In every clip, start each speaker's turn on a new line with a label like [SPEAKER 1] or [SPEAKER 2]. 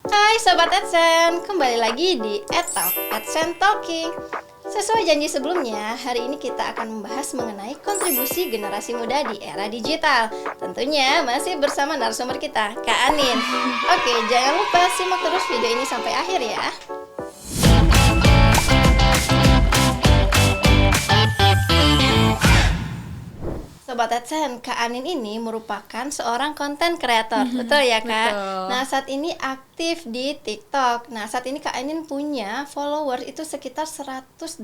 [SPEAKER 1] Hai Sobat AdSense, kembali lagi di EdTalk, AdSense Talking. Sesuai janji sebelumnya, hari ini kita akan membahas mengenai kontribusi generasi muda di era digital. Tentunya masih bersama narasumber kita, Kak Anin. Oke, jangan lupa simak terus video ini sampai akhir ya. Sobat AdSense, Kak Anin ini merupakan seorang konten kreator, betul ya Kak?
[SPEAKER 2] Betul.
[SPEAKER 1] Nah, saat ini aktif di TikTok. Nah, saat ini Kak Anin punya followers itu sekitar 186.000.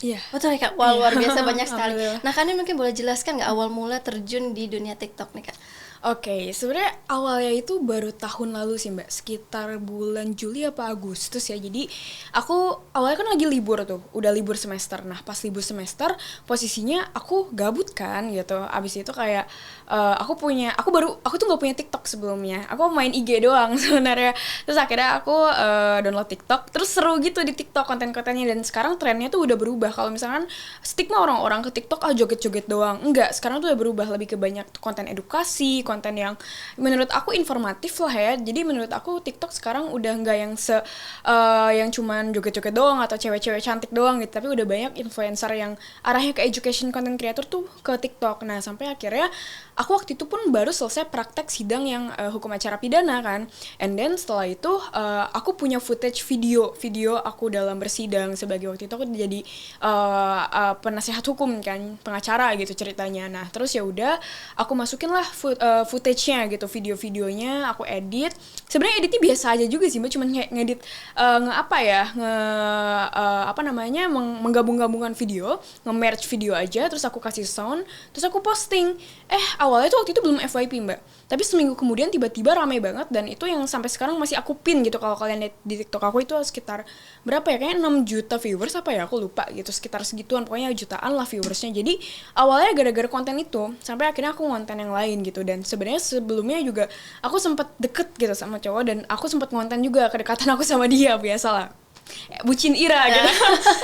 [SPEAKER 2] Iya.
[SPEAKER 1] Betul ya Kak? Wah, luar biasa banyak sekali.
[SPEAKER 2] Alhamdulillah.
[SPEAKER 1] Nah, Kak Anin mungkin boleh jelaskan nggak awal mula terjun di dunia TikTok nih Kak?
[SPEAKER 2] Oke, sebenarnya awalnya itu baru tahun lalu sih Mbak, sekitar bulan Juli apa Agustus ya. Jadi aku awalnya kan lagi libur tuh, udah libur semester. Nah pas libur semester posisinya aku gabut kan gitu. Abis itu kayak aku tuh nggak punya TikTok sebelumnya. Aku main IG doang sebenarnya. Terus akhirnya aku download TikTok. Terus seru gitu di TikTok konten-kontennya, dan sekarang trennya tuh udah berubah. Kalau misalkan stigma orang-orang ke TikTok joget-joget doang, enggak. Sekarang tuh udah berubah, lebih ke banyak konten edukasi, konten yang menurut aku informatif lah ya. Jadi menurut aku TikTok sekarang udah nggak yang cuman joget-joget doang atau cewek-cewek cantik doang gitu, tapi udah banyak influencer yang arahnya ke education content creator tuh ke TikTok. Nah sampai akhirnya aku waktu itu pun baru selesai praktek sidang yang hukum acara pidana kan, and then setelah itu aku punya footage video aku dalam bersidang, sebagai waktu itu aku jadi penasihat hukum kan, pengacara gitu ceritanya. Nah terus ya udah aku masukin lah footage-nya gitu, video-videonya aku edit. Sebenarnya editnya biasa aja juga sih Mbak, cuman kayak ngedit menggabung-gabungkan video, nge-merge video aja, terus aku kasih sound, terus aku posting. Awalnya tuh waktu itu belum FYP Mbak, tapi seminggu kemudian tiba-tiba ramai banget, dan itu yang sampai sekarang masih aku pin gitu. Kalau kalian lihat di TikTok aku itu sekitar berapa ya, kayaknya 6 juta viewers apa ya, aku lupa gitu, sekitar segituan, pokoknya jutaan lah viewersnya. Jadi awalnya gara-gara konten itu sampai akhirnya aku ngonten yang lain gitu. Dan sebenarnya sebelumnya juga aku sempat deket gitu sama cowok, dan aku sempat ngonten juga kedekatan aku sama dia, biasalah bucin Ira gitu.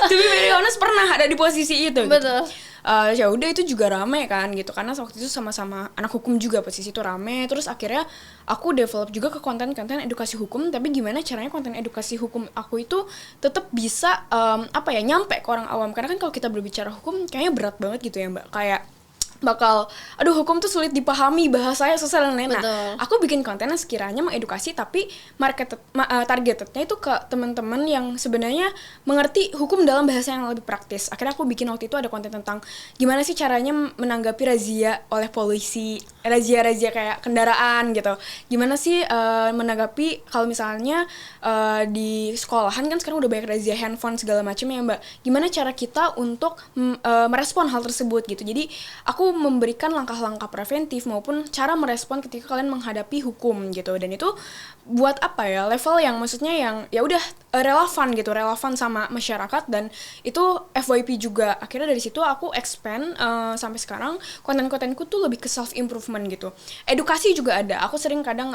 [SPEAKER 2] To be very honest, pernah ada di posisi itu.
[SPEAKER 1] Betul.
[SPEAKER 2] Gitu. Ya udah itu juga rame kan gitu, karena waktu itu sama-sama anak hukum juga, posisi itu rame. Terus akhirnya aku develop juga ke konten-konten edukasi hukum, tapi gimana caranya konten edukasi hukum aku itu tetap bisa nyampe ke orang awam. Karena kan kalau kita berbicara hukum kayaknya berat banget gitu ya Mbak, kayak bakal hukum tuh sulit dipahami, bahasanya susah dan lain-lain. Nah, aku bikin konten yang sekiranya mengedukasi, tapi targetednya itu ke teman-teman yang sebenarnya mengerti hukum dalam bahasa yang lebih praktis. Akhirnya aku bikin waktu itu ada konten tentang gimana sih caranya menanggapi razia oleh polisi, razia kayak kendaraan gitu. Gimana sih menanggapi kalau misalnya di sekolahan kan sekarang udah banyak razia handphone segala macam ya Mbak. Gimana cara kita untuk merespon hal tersebut gitu. Jadi aku memberikan langkah-langkah preventif maupun cara merespon ketika kalian menghadapi hukum gitu. Dan itu buat apa ya, level yang maksudnya yang ya udah relevan sama masyarakat, dan itu FYP juga. Akhirnya dari situ aku expand sampai sekarang konten-kontenku tuh lebih ke self improvement gitu. Edukasi juga ada. Aku sering kadang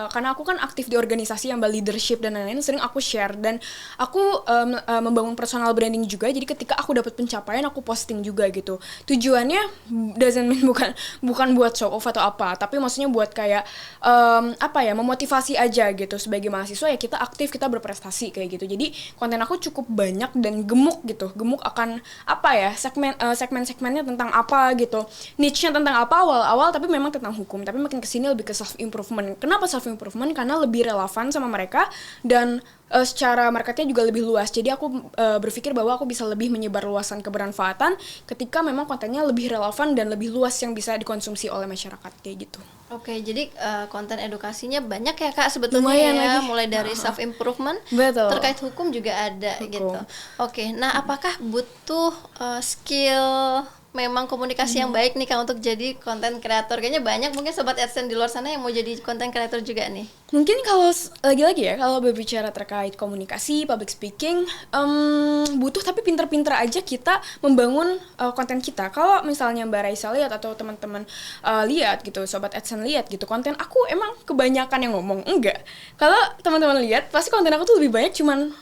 [SPEAKER 2] karena aku kan aktif di organisasi yang leadership dan lain-lain, sering aku share, dan aku membangun personal branding juga. Jadi ketika aku dapat pencapaian aku posting juga gitu. Tujuannya doesn't mean bukan buat show off atau apa, tapi maksudnya buat kayak memotivasi aja gitu. Sebagai mahasiswa ya kita aktif, kita berprestasi kayak gitu. Jadi konten aku cukup banyak dan gemuk gitu, gemuk akan segmen-segmennya tentang apa gitu, niche-nya tentang apa awal-awal, tapi memang tentang hukum, tapi makin kesini lebih ke self improvement. Kenapa self improvement? Karena lebih relevan sama mereka, dan secara marketnya juga lebih luas. Jadi aku berpikir bahwa aku bisa lebih menyebar luasan kebermanfaatan ketika memang kontennya lebih relevan dan lebih luas yang bisa dikonsumsi oleh masyarakat kayak gitu.
[SPEAKER 1] Oke, jadi konten edukasinya banyak ya Kak sebetulnya.
[SPEAKER 2] Lumayan
[SPEAKER 1] ya,
[SPEAKER 2] lagi.
[SPEAKER 1] mulai dari self improvement,
[SPEAKER 2] Betul.
[SPEAKER 1] terkait hukum juga ada
[SPEAKER 2] Hukum.
[SPEAKER 1] gitu. Oke, nah apakah butuh skill memang komunikasi yang baik nih Kak untuk jadi konten kreator? Kayaknya banyak mungkin sobat AdSense di luar sana yang mau jadi konten kreator juga nih.
[SPEAKER 2] Mungkin kalau lagi-lagi ya, kalau berbicara terkait komunikasi, public speaking, butuh, tapi pinter-pinter aja kita membangun konten kita. Kalau misalnya Mbak Raisa lihat atau teman-teman lihat gitu, sobat AdSense lihat gitu, konten aku emang kebanyakan yang ngomong, enggak. Kalau teman-teman lihat, pasti konten aku tuh lebih banyak cuman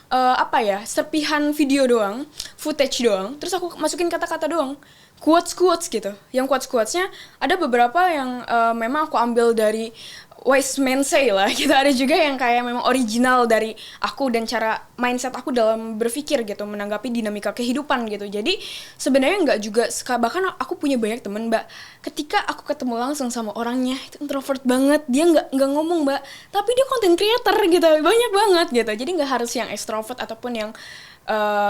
[SPEAKER 2] serpihan video doang, footage doang, terus aku masukin kata-kata doang. Quotes gitu. Yang quotes-quotesnya ada beberapa yang memang aku ambil dari wise men say lah gitu, ada juga yang kayak memang original dari aku dan cara mindset aku dalam berpikir gitu menanggapi dinamika kehidupan gitu. Jadi sebenarnya nggak juga, bahkan aku punya banyak temen mbak, ketika aku ketemu langsung sama orangnya itu introvert banget, dia nggak ngomong mbak, tapi dia content creator gitu, banyak banget gitu. Jadi nggak harus yang extrovert ataupun yang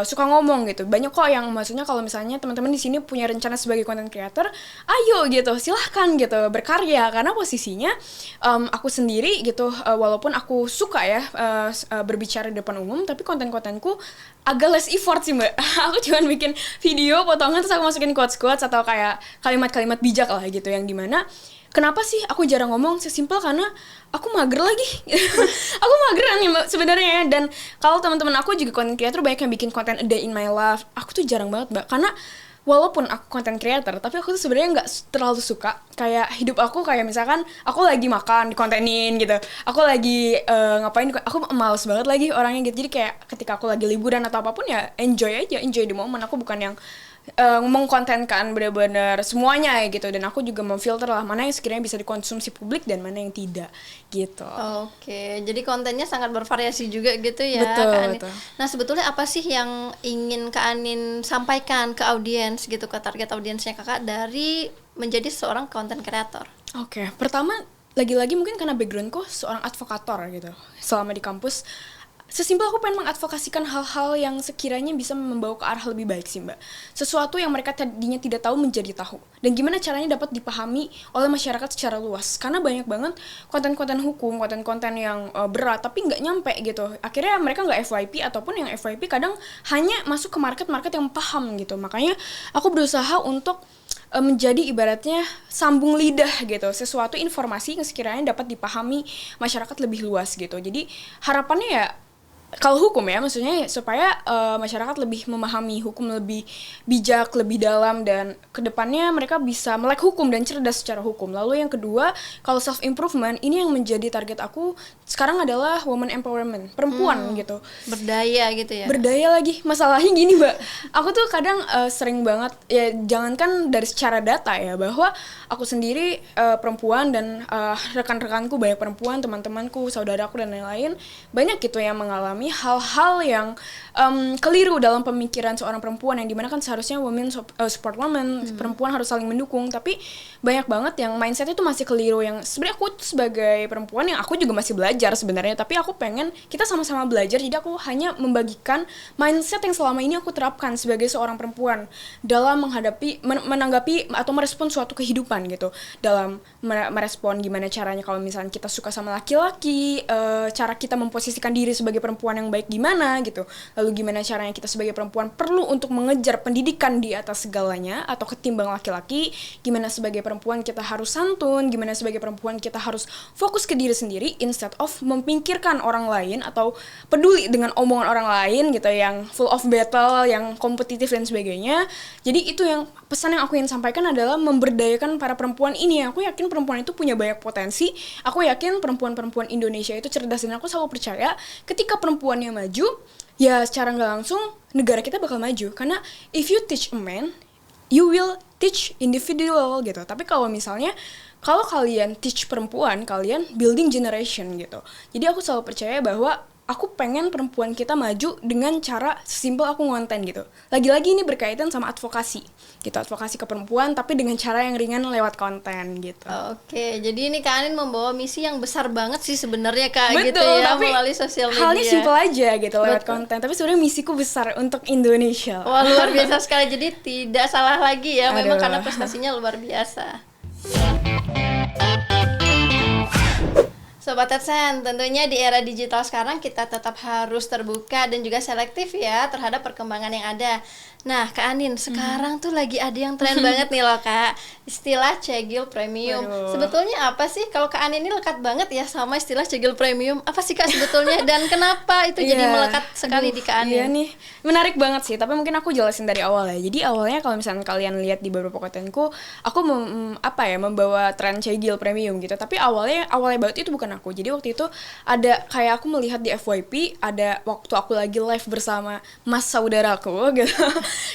[SPEAKER 2] suka ngomong gitu. Banyak kok yang maksudnya kalau misalnya teman-teman di sini punya rencana sebagai content creator, ayo gitu, silahkan gitu berkarya. Karena posisinya aku sendiri gitu, walaupun aku suka ya berbicara di depan umum, tapi konten-kontenku agak less effort sih mbak. Aku cuman bikin video potongan terus aku masukin quotes-quotes atau kayak kalimat-kalimat bijak lah gitu, yang dimana kenapa sih aku jarang ngomong? Sesimpel karena aku mager lagi. Aku mageran ya mbak sebenarnya ya. Dan kalau teman-teman aku juga content creator banyak yang bikin konten a day in my life, aku tuh jarang banget mbak. Karena walaupun aku content creator, tapi aku tuh sebenarnya nggak terlalu suka kayak hidup aku kayak misalkan aku lagi makan dikontenin gitu, aku lagi ngapain, aku males banget lagi orangnya gitu. Jadi kayak ketika aku lagi liburan atau apapun ya enjoy aja, enjoy di momen. Aku bukan yang mengkontenkan benar-benar semuanya gitu, dan aku juga memfilter lah mana yang sekiranya bisa dikonsumsi publik dan mana yang tidak gitu.
[SPEAKER 1] Oke, jadi kontennya sangat bervariasi juga gitu ya,
[SPEAKER 2] betul,
[SPEAKER 1] Kak Anin.
[SPEAKER 2] betul.
[SPEAKER 1] Nah sebetulnya apa sih yang ingin Kak Anin sampaikan ke audiens gitu, ke target audiensnya kakak dari menjadi seorang content creator?
[SPEAKER 2] Oke, pertama lagi-lagi mungkin karena backgroundku seorang advokator gitu selama di kampus. Sesimpel aku pengen mengadvokasikan hal-hal yang sekiranya bisa membawa ke arah lebih baik sih mbak. Sesuatu yang mereka tadinya tidak tahu menjadi tahu. Dan gimana caranya dapat dipahami oleh masyarakat secara luas. Karena banyak banget konten-konten hukum, konten-konten yang berat tapi nggak nyampe gitu. Akhirnya mereka nggak FYP, ataupun yang FYP kadang hanya masuk ke market-market yang paham gitu. Makanya aku berusaha untuk menjadi ibaratnya sambung lidah gitu, sesuatu informasi yang sekiranya dapat dipahami masyarakat lebih luas gitu. Jadi harapannya ya kalau hukum ya, maksudnya supaya masyarakat lebih memahami hukum lebih bijak, lebih dalam, dan kedepannya mereka bisa melek hukum dan cerdas secara hukum. Lalu yang kedua, kalau self improvement, ini yang menjadi target aku sekarang adalah woman empowerment, perempuan gitu.
[SPEAKER 1] Berdaya gitu ya.
[SPEAKER 2] Berdaya lagi. Masalahnya gini mbak, aku tuh kadang sering banget ya, jangankan dari secara data ya, bahwa aku sendiri perempuan dan rekan-rekanku banyak perempuan, teman-temanku, saudaraku dan lain-lain banyak gitu yang mengalami hal-hal yang keliru dalam pemikiran seorang perempuan, yang dimana kan seharusnya women support women, perempuan harus saling mendukung, tapi banyak banget yang mindsetnya itu masih keliru, yang sebenarnya aku sebagai perempuan yang aku juga masih belajar sebenarnya, tapi aku pengen kita sama-sama belajar. Jadi aku hanya membagikan mindset yang selama ini aku terapkan sebagai seorang perempuan dalam menanggapi atau merespon suatu kehidupan gitu, dalam merespon gimana caranya kalau misalnya kita suka sama laki-laki, cara kita memposisikan diri sebagai perempuan yang baik gimana gitu, lalu gimana caranya kita sebagai perempuan perlu untuk mengejar pendidikan di atas segalanya atau ketimbang laki-laki, gimana sebagai perempuan kita harus santun, gimana sebagai perempuan kita harus fokus ke diri sendiri instead of memikirkan orang lain atau peduli dengan omongan orang lain gitu, yang full of battle, yang kompetitif dan sebagainya. Jadi itu yang pesan yang aku ingin sampaikan adalah memberdayakan para perempuan ini. Aku yakin perempuan itu punya banyak potensi, aku yakin perempuan-perempuan Indonesia itu cerdas, dan aku selalu percaya ketika perempuannya maju, ya secara nggak langsung negara kita bakal maju. Karena if you teach a man, you will teach individual gitu. Tapi kalau misalnya kalau kalian teach perempuan, kalian building generation gitu. Jadi aku selalu percaya bahwa aku pengen perempuan kita maju dengan cara sesimpel aku ngonten gitu. Lagi-lagi ini berkaitan sama advokasi gitu, advokasi ke perempuan tapi dengan cara yang ringan lewat konten gitu.
[SPEAKER 1] Oke, jadi ini Kak Anin membawa misi yang besar banget sih sebenarnya Kak.
[SPEAKER 2] Betul,
[SPEAKER 1] gitu ya,
[SPEAKER 2] tapi
[SPEAKER 1] melalui sosial media.
[SPEAKER 2] halnya simpel aja gitu lewat
[SPEAKER 1] Betul.
[SPEAKER 2] konten, tapi sebenarnya misiku besar untuk Indonesia.
[SPEAKER 1] Wah, luar biasa sekali. Jadi tidak salah lagi ya, memang
[SPEAKER 2] Aduh.
[SPEAKER 1] karena prestasinya luar biasa. Sobat AdSense, tentunya di era digital sekarang kita tetap harus terbuka dan juga selektif ya terhadap perkembangan yang ada. Nah, Kak Anin, sekarang tuh lagi ada yang tren banget nih loh Kak, istilah cegil premium.
[SPEAKER 2] Waduh.
[SPEAKER 1] Sebetulnya apa sih? Kalau Kak Anin ini lekat banget ya sama istilah cegil premium. Apa sih Kak sebetulnya dan kenapa itu jadi
[SPEAKER 2] Iya.
[SPEAKER 1] melekat sekali di Kak Anin?
[SPEAKER 2] Iya nih, menarik banget sih. Tapi mungkin aku jelasin dari awal ya. Jadi awalnya kalau misalnya kalian lihat di beberapa kontenku, aku membawa tren cegil premium gitu. Tapi awalnya banget itu bukan konten aku. Jadi waktu itu ada kayak aku melihat di FYP, ada waktu aku lagi live bersama mas saudaraku gitu.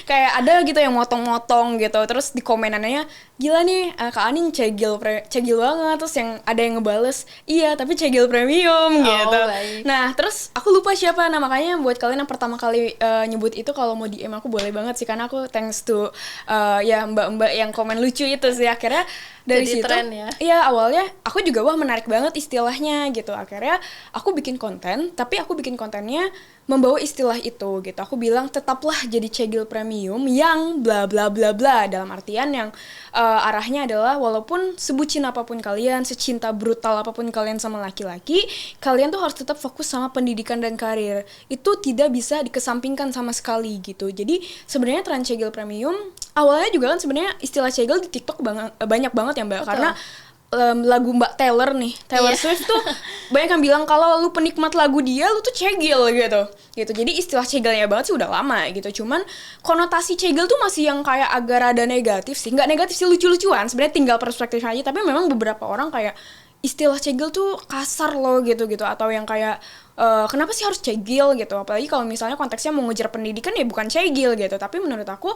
[SPEAKER 2] Kayak ada gitu yang motong-motong gitu. Terus di komenannya, gila nih Kak Anin cegil banget. Terus yang ada yang ngebales, iya tapi cegil premium gitu.
[SPEAKER 1] Baik.
[SPEAKER 2] Nah terus aku lupa siapa. Nah makanya buat kalian yang pertama kali nyebut itu, kalau mau DM aku boleh banget sih, karena aku thanks to ya mbak-mbak yang komen lucu itu sih. Akhirnya dari
[SPEAKER 1] Jadi
[SPEAKER 2] situ,
[SPEAKER 1] tren ya?
[SPEAKER 2] iya awalnya aku juga wah menarik banget istilahnya gitu. Akhirnya aku bikin konten, tapi aku bikin kontennya membawa istilah itu gitu. Aku bilang tetaplah jadi cegil premium yang bla bla bla bla, dalam artian yang arahnya adalah walaupun sebucin apapun kalian, secinta brutal apapun kalian sama laki-laki, kalian tuh harus tetap fokus sama pendidikan dan karir. Itu tidak bisa dikesampingkan sama sekali gitu. Jadi sebenarnya tren cegil premium awalnya juga kan sebenarnya istilah cegil di TikTok banyak banget ya Mbak.
[SPEAKER 1] Betul.
[SPEAKER 2] Karena lagu Mbak Taylor
[SPEAKER 1] Iya.
[SPEAKER 2] Swift tuh banyak yang bilang kalau lu penikmat lagu dia lu tuh cegil gitu. Jadi istilah cegelnya banget sih udah lama gitu. Cuman konotasi cegil tuh masih yang kayak agak rada negatif sih. Nggak negatif sih, lucu-lucuan, sebenarnya tinggal perspektif aja. Tapi memang beberapa orang kayak istilah cegil tuh kasar loh gitu, atau yang kayak kenapa sih harus cegil gitu, apalagi kalau misalnya konteksnya mau ngejar pendidikan ya bukan cegil gitu. Tapi menurut aku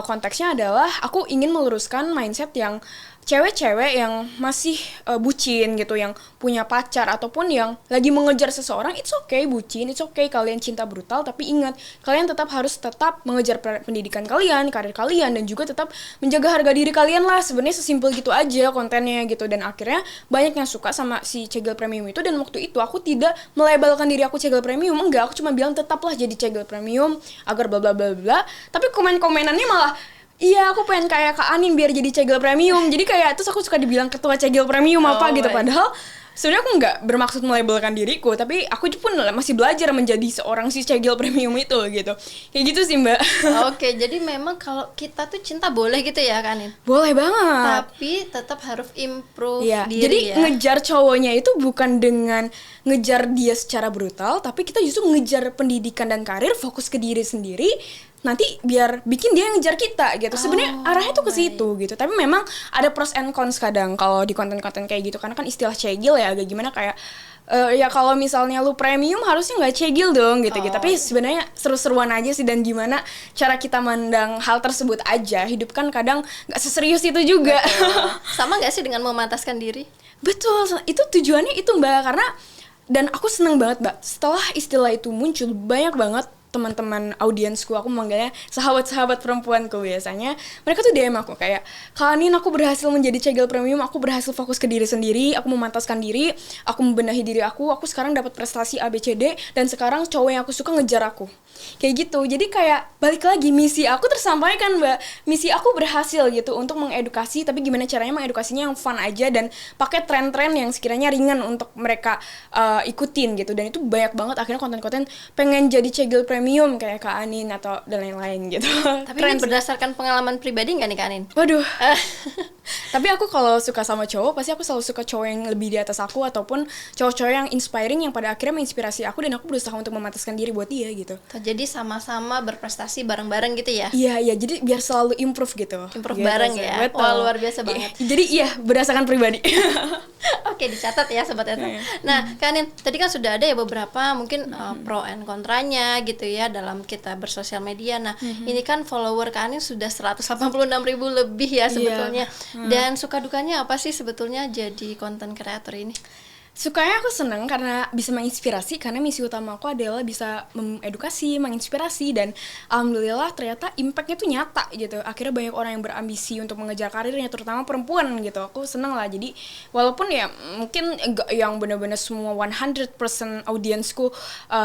[SPEAKER 2] konteksnya adalah aku ingin meluruskan mindset yang cewek-cewek yang masih bucin gitu, yang punya pacar ataupun yang lagi mengejar seseorang, it's okay bucin, it's okay kalian cinta brutal, tapi ingat kalian harus tetap mengejar pendidikan kalian, karir kalian, dan juga tetap menjaga harga diri kalian lah. Sebenarnya sesimpel gitu aja kontennya gitu. Dan akhirnya banyak yang suka sama si cegil premium itu. Dan waktu itu aku tidak melebalkan diri aku cegil premium, enggak, aku cuma bilang tetaplah jadi cegil premium agar bla bla bla bla. Tapi komen-komenannya malah, iya aku pengen kayak Kak Anin biar jadi cegil premium. Jadi kayak terus aku suka dibilang ketua cegil premium apa gitu. Padahal sebenarnya aku nggak bermaksud melabelkan diriku, tapi aku pun masih belajar menjadi seorang si cegil premium itu gitu. Kayak gitu sih Mbak.
[SPEAKER 1] Oke, jadi memang kalau kita tuh cinta boleh gitu ya Kak Anin?
[SPEAKER 2] Boleh banget.
[SPEAKER 1] Tapi tetap harus improve
[SPEAKER 2] Iya,
[SPEAKER 1] diri
[SPEAKER 2] jadi
[SPEAKER 1] ya.
[SPEAKER 2] ngejar cowoknya itu bukan dengan ngejar dia secara brutal, tapi kita justru ngejar pendidikan dan karir, fokus ke diri sendiri. Nanti biar bikin dia ngejar kita gitu. Sebenarnya arahnya tuh ke situ gitu. Tapi memang ada pros and cons kadang kalau di konten-konten kayak gitu. Karena kan istilah cegil ya agak gimana, kayak ya kalau misalnya lu premium harusnya nggak cegil dong gitu. Tapi sebenarnya seru-seruan aja sih, dan gimana cara kita mandang hal tersebut aja. Hidup kan kadang nggak seserius itu juga.
[SPEAKER 1] Sama nggak sih dengan memantaskan diri?
[SPEAKER 2] Betul, itu tujuannya itu Mbak. Karena, dan aku seneng banget Mbak, setelah istilah itu muncul banyak banget teman-teman audiensku, aku memanggilnya sahabat-sahabat perempuanku biasanya, mereka tuh DM aku kayak, Kak Anin, aku berhasil menjadi cegil premium, aku berhasil fokus ke diri sendiri, aku memantaskan diri, aku membenahi diri aku sekarang dapat prestasi ABCD, dan sekarang cowok yang aku suka ngejar aku. Kayak gitu. Jadi kayak balik lagi, misi aku tersampaikan Mbak. Misi aku berhasil gitu untuk mengedukasi, tapi gimana caranya mengedukasinya yang fun aja dan pakai tren-tren yang sekiranya ringan untuk mereka ikutin gitu. Dan itu banyak banget akhirnya konten-konten pengen jadi cegil premium kayak Kak Anin atau dan lain-lain gitu.
[SPEAKER 1] Tapi ini berdasarkan pengalaman pribadi nggak nih Kak Anin?
[SPEAKER 2] Waduh. Tapi aku kalau suka sama cowok, pasti aku selalu suka cowok yang lebih di atas aku, ataupun cowok-cowok yang inspiring, yang pada akhirnya menginspirasi aku, dan aku berusaha untuk memantaskan diri buat dia gitu.
[SPEAKER 1] Jadi sama-sama berprestasi bareng-bareng gitu ya?
[SPEAKER 2] Iya, jadi biar selalu improve gitu.
[SPEAKER 1] Improve
[SPEAKER 2] gitu
[SPEAKER 1] bareng
[SPEAKER 2] sih.
[SPEAKER 1] ya?
[SPEAKER 2] Betul.
[SPEAKER 1] Wah, luar biasa banget.
[SPEAKER 2] Jadi iya, berdasarkan pribadi.
[SPEAKER 1] Oke, dicatat ya Sobat Eta. Nah, Kak Anin, tadi kan sudah ada ya beberapa mungkin pro and kontranya gitu ya dalam kita bersosial media. Nah, ini kan follower Kak Anin sudah 186.000 lebih ya sebetulnya. Dan suka dukanya apa sih sebetulnya jadi content creator ini?
[SPEAKER 2] Sukanya aku seneng karena bisa menginspirasi, karena misi utama aku adalah bisa mengedukasi, menginspirasi, dan alhamdulillah ternyata impactnya tuh nyata gitu. Akhirnya banyak orang yang berambisi untuk mengejar karirnya, terutama perempuan gitu. Aku seneng lah. Jadi walaupun ya mungkin enggak yang benar-benar semua 100% audiensku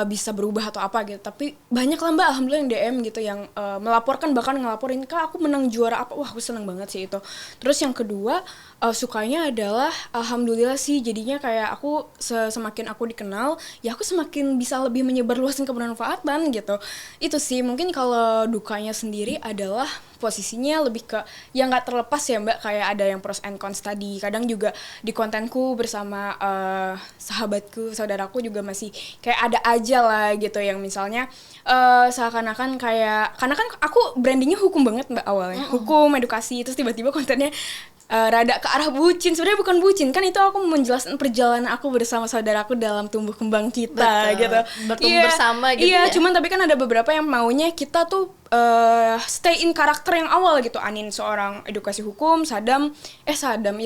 [SPEAKER 2] bisa berubah atau apa gitu, tapi banyak lah Mbak, alhamdulillah yang DM gitu, yang melaporkan, bahkan ngelaporin, Kak aku menang juara apa. Wah, aku seneng banget sih itu. Terus yang kedua, sukanya adalah alhamdulillah sih jadinya kayak aku semakin aku dikenal, ya aku semakin bisa lebih menyebarluaskan kebermanfaatan gitu. Itu sih. Mungkin kalau dukanya sendiri adalah posisinya lebih ke yang nggak terlepas ya Mbak, kayak ada yang pros and cons tadi. Kadang juga di kontenku bersama saudaraku juga masih kayak ada aja lah gitu, yang misalnya seakan-akan kayak, karena kan aku brandingnya hukum banget Mbak awalnya, hukum, edukasi, terus tiba-tiba kontennya rada ke arah bucin. Sebenarnya bukan bucin, kan itu aku menjelaskan perjalanan aku bersama saudaraku dalam tumbuh kembang kita.
[SPEAKER 1] Betul.
[SPEAKER 2] Gitu.
[SPEAKER 1] Bertumbuh bersama gitu
[SPEAKER 2] iya,
[SPEAKER 1] ya.
[SPEAKER 2] cuman tapi kan ada beberapa yang maunya kita tuh stay in karakter yang awal gitu. Anin seorang edukasi hukum, Sadam ya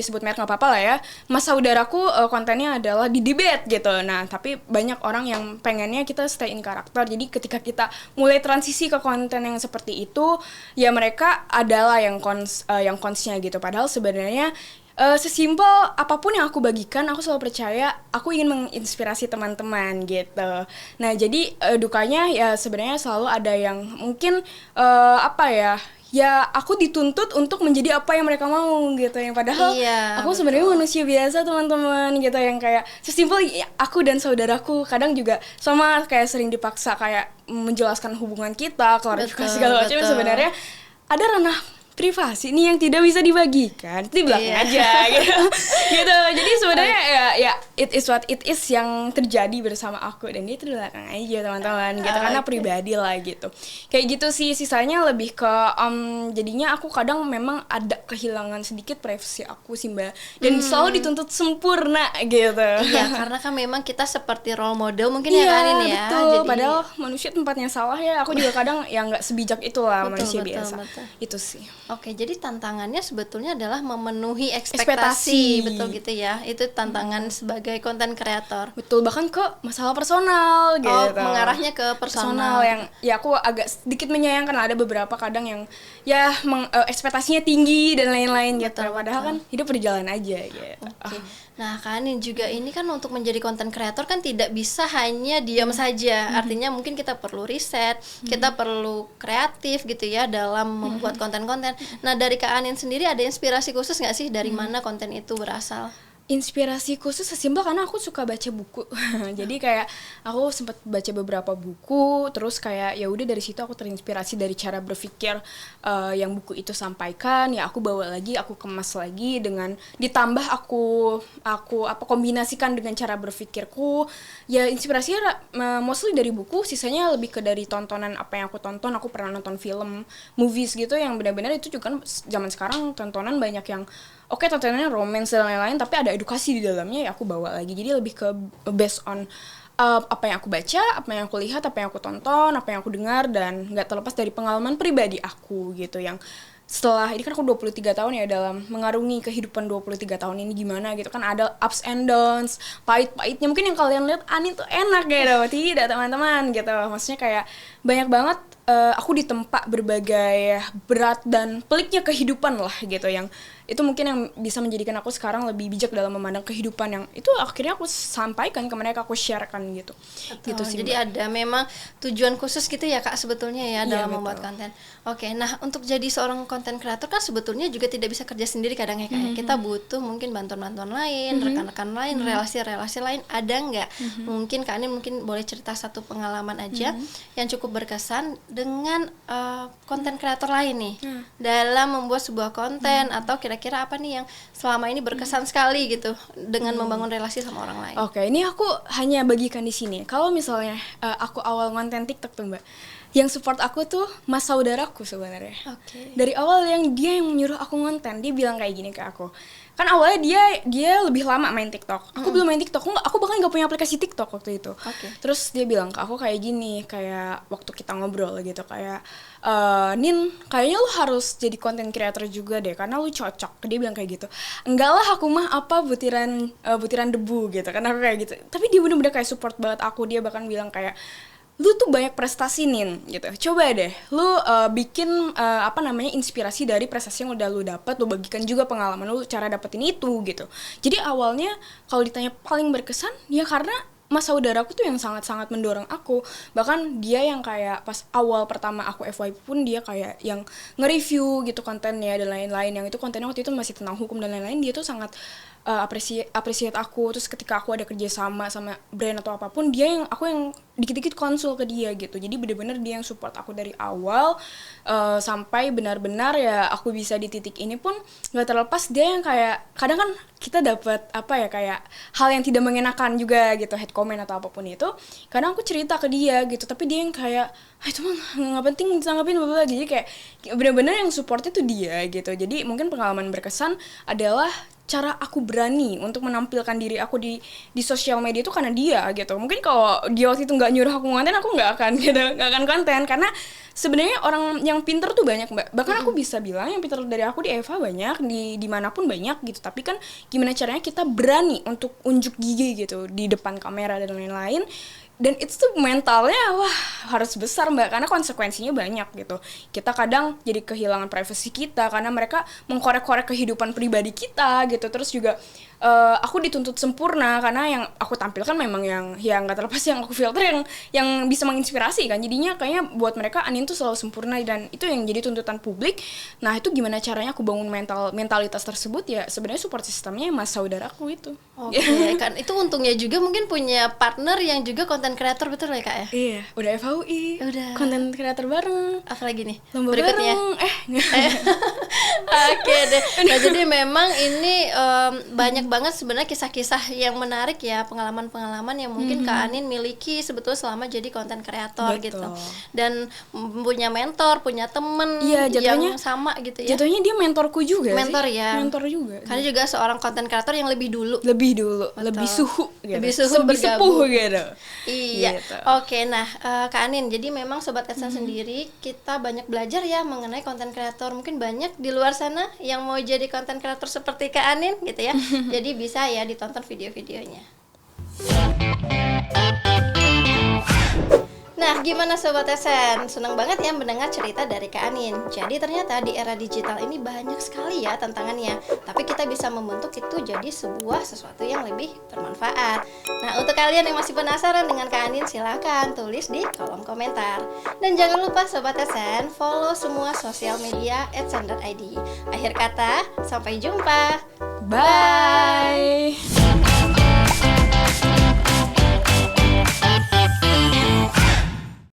[SPEAKER 2] sebut merek nggak apa-apa lah ya. Mas saudaraku kontennya adalah di debate gitu. Nah tapi banyak orang yang pengennya kita stay in karakter. Jadi ketika kita mulai transisi ke konten yang seperti itu, ya mereka adalah yang konsnya gitu. Padahal sebenarnya sesimpel apapun yang aku bagikan, aku selalu percaya aku ingin menginspirasi teman-teman gitu. Nah jadi dukanya ya sebenarnya selalu ada yang mungkin ya aku dituntut untuk menjadi apa yang mereka mau gitu, yang padahal aku sebenarnya manusia biasa teman-teman gitu, yang kayak sesimpel ya, aku dan saudaraku kadang juga sama kayak sering dipaksa kayak menjelaskan hubungan kita, klarifikasi segala macam. Sebenarnya ada ranah privasi nih yang tidak bisa dibagikan di belakang aja gitu. Jadi sebenarnya ya it is what it is yang terjadi bersama aku, dan dia itu di belakang aja teman-teman gitu, karena pribadi lah gitu. Kayak gitu sih. Sisanya lebih ke jadinya aku kadang memang ada kehilangan sedikit privasi aku sih Mbak, dan selalu dituntut sempurna gitu.
[SPEAKER 1] Iya, karena kan memang kita seperti role model mungkin ya kan ini ya.
[SPEAKER 2] Betul.
[SPEAKER 1] Jadi
[SPEAKER 2] padahal manusia tempatnya salah ya. Aku juga kadang yang nggak sebijak itulah manusia biasa. Itu sih.
[SPEAKER 1] Oke, jadi tantangannya sebetulnya adalah memenuhi ekspektasi. Betul gitu ya. Itu tantangan sebagai konten kreator.
[SPEAKER 2] Betul, bahkan ke masalah personal gitu.
[SPEAKER 1] Mengarahnya ke personal
[SPEAKER 2] yang ya aku agak sedikit menyayangkan lah, ada beberapa kadang yang ya ekspektasinya tinggi dan lain-lain gitu. Padahal kan hidup berjalan aja gitu.
[SPEAKER 1] Nah kan ini kan untuk menjadi konten kreator kan tidak bisa hanya diam saja. Artinya mungkin kita perlu riset, kita perlu kreatif gitu ya dalam membuat konten-konten. Nah dari Kak Anin sendiri ada inspirasi khusus nggak sih dari mana konten itu berasal?
[SPEAKER 2] Inspirasi khusus sesimpel karena aku suka baca buku. Jadi kayak aku sempat baca beberapa buku, terus kayak ya udah dari situ aku terinspirasi dari cara berpikir yang buku itu sampaikan. Ya aku bawa lagi, aku kemas lagi dengan ditambah aku kombinasikan dengan cara berpikirku. Ya inspirasinya mostly dari buku, sisanya lebih ke dari tontonan apa yang aku tonton. Aku pernah nonton film, movies gitu yang benar-benar itu juga kan zaman sekarang tontonan banyak yang tontonannya romance dan lain-lain, tapi ada edukasi di dalamnya, ya aku bawa lagi. Jadi lebih ke based on apa yang aku baca, apa yang aku lihat, apa yang aku tonton, apa yang aku dengar, dan nggak terlepas dari pengalaman pribadi aku gitu. Yang setelah ini kan aku 23 tahun ya dalam mengarungi kehidupan 23 tahun ini gimana gitu kan, ada ups and downs, pahit-pahitnya. Mungkin yang kalian lihat Anin tuh enak gitu, tidak teman-teman gitu. Maksudnya kayak banyak banget aku ditempa berbagai berat dan peliknya kehidupan lah gitu, yang itu mungkin yang bisa menjadikan aku sekarang lebih bijak dalam memandang kehidupan, yang itu akhirnya aku sampaikan ke mereka, aku sharekan gitu. Gitu sih.
[SPEAKER 1] Jadi ada memang tujuan khusus gitu ya Kak sebetulnya ya dalam membuat konten. Oke, nah untuk jadi seorang konten kreator kan sebetulnya juga tidak bisa kerja sendiri kadang ya Kak. Kita butuh mungkin bantuan-bantuan lain, rekan-rekan lain, relasi-relasi lain. Ada nggak? Mungkin Kak Anin mungkin boleh cerita satu pengalaman aja yang cukup berkesan dengan konten kreator lain nih dalam membuat sebuah konten, atau kira-kira apa nih yang selama ini berkesan sekali gitu dengan membangun relasi sama orang lain.
[SPEAKER 2] Oke, ini aku hanya bagikan di sini. Kalau misalnya aku awal konten TikTok tuh Mbak, yang support aku tuh mas saudaraku sebenarnya. Dari awal dia yang menyuruh aku ngonten, dia bilang kayak gini ke aku. Kan awalnya dia lebih lama main TikTok. Aku belum main TikTok. Aku bahkan gak punya aplikasi TikTok waktu itu. Terus dia bilang ke aku kayak gini, kayak waktu kita ngobrol gitu, kayak Nin, kayaknya lu harus jadi content creator juga deh, karena lu cocok. Dia bilang kayak gitu. Enggak lah, aku mah apa butiran debu gitu. Karena aku kayak gitu. Tapi dia bener-bener kayak support banget aku. Dia bahkan bilang kayak, lu tuh banyak prestasi Nin gitu, coba deh lu bikin inspirasi dari prestasi yang udah lu dapet, lu bagikan juga pengalaman lu cara dapetin itu gitu. Jadi awalnya kalau ditanya paling berkesan ya karena mas saudaraku tuh yang sangat-sangat mendorong aku. Bahkan dia yang kayak pas awal pertama aku FYP pun dia kayak yang nge-review gitu kontennya dan lain-lain, yang itu kontennya waktu itu masih tentang hukum dan lain-lain. Dia tuh sangat appreciate aku. Terus ketika aku ada kerja sama brand atau apapun, aku yang dikit-dikit konsul ke dia gitu. Jadi benar-benar dia yang support aku dari awal sampai benar-benar ya aku bisa di titik ini pun nggak terlepas dia yang kayak kadang kan kita dapat kayak hal yang tidak mengenakan juga gitu, head comment atau apapun itu. Kadang aku cerita ke dia gitu, tapi dia yang kayak itu mah nggak penting ditanggapin bla. Jadi kayak benar-benar yang support itu dia gitu. Jadi mungkin pengalaman berkesan adalah cara aku berani untuk menampilkan diri aku di sosial media itu karena dia gitu. Mungkin kalau dia waktu itu nggak nyuruh aku konten, aku nggak akan konten, karena sebenarnya orang yang pinter tuh banyak, Mbak. Bahkan aku bisa bilang yang pinter dari aku di Eva banyak, di manapun banyak gitu. Tapi kan gimana caranya kita berani untuk unjuk gigi gitu di depan kamera dan lain-lain. Dan itu tuh mentalnya harus besar, Mbak, karena konsekuensinya banyak gitu. Kita kadang jadi kehilangan privasi kita karena mereka mengkorek-korek kehidupan pribadi kita gitu. Terus juga aku dituntut sempurna karena yang aku tampilkan memang yang nggak terlepas yang aku filter yang bisa menginspirasi kan. Jadinya kayaknya buat mereka Anin tuh selalu sempurna, dan itu yang jadi tuntutan publik. Nah, itu gimana caranya aku bangun mentalitas tersebut, ya sebenarnya support sistemnya mas saudaraku itu.
[SPEAKER 1] Oke, kan itu untungnya juga mungkin punya partner yang juga konten kreator, betul ya Kak ya?
[SPEAKER 2] Iya, udah FHUI,
[SPEAKER 1] udah
[SPEAKER 2] konten kreator bareng,
[SPEAKER 1] apalagi nih
[SPEAKER 2] lomba
[SPEAKER 1] berikutnya
[SPEAKER 2] bareng.
[SPEAKER 1] Oke deh. Nah, jadi memang ini banyak banget sebenarnya kisah-kisah yang menarik ya, pengalaman-pengalaman yang mungkin Kak Anin miliki sebetulnya selama jadi konten kreator gitu. Dan punya mentor, punya temen yang sama gitu ya.
[SPEAKER 2] Jatuhnya dia mentorku juga
[SPEAKER 1] mentor
[SPEAKER 2] sih.
[SPEAKER 1] Ya.
[SPEAKER 2] Mentor juga.
[SPEAKER 1] Karena juga seorang konten kreator yang lebih dulu,
[SPEAKER 2] lebih suhu gitu.
[SPEAKER 1] Lebih suhu,
[SPEAKER 2] lebih sepuh gitu.
[SPEAKER 1] Iya.
[SPEAKER 2] Gitu.
[SPEAKER 1] Oke, nah Kak Anin, jadi memang Sobat AdSense sendiri kita banyak belajar ya mengenai konten kreator. Mungkin banyak di luar sana yang mau jadi konten kreator seperti Kak Anin gitu ya. Jadi bisa ya ditonton video-videonya. Nah, gimana Sobat Esen? Senang banget ya mendengar cerita dari Kak Anin. Jadi ternyata di era digital ini banyak sekali ya tantangannya, tapi kita bisa membentuk itu jadi sesuatu yang lebih bermanfaat. Nah, untuk kalian yang masih penasaran dengan Kak Anin, silakan tulis di kolom komentar. Dan jangan lupa Sobat Esen, follow semua sosial media @sen.id. Akhir kata, sampai jumpa.
[SPEAKER 2] Bye.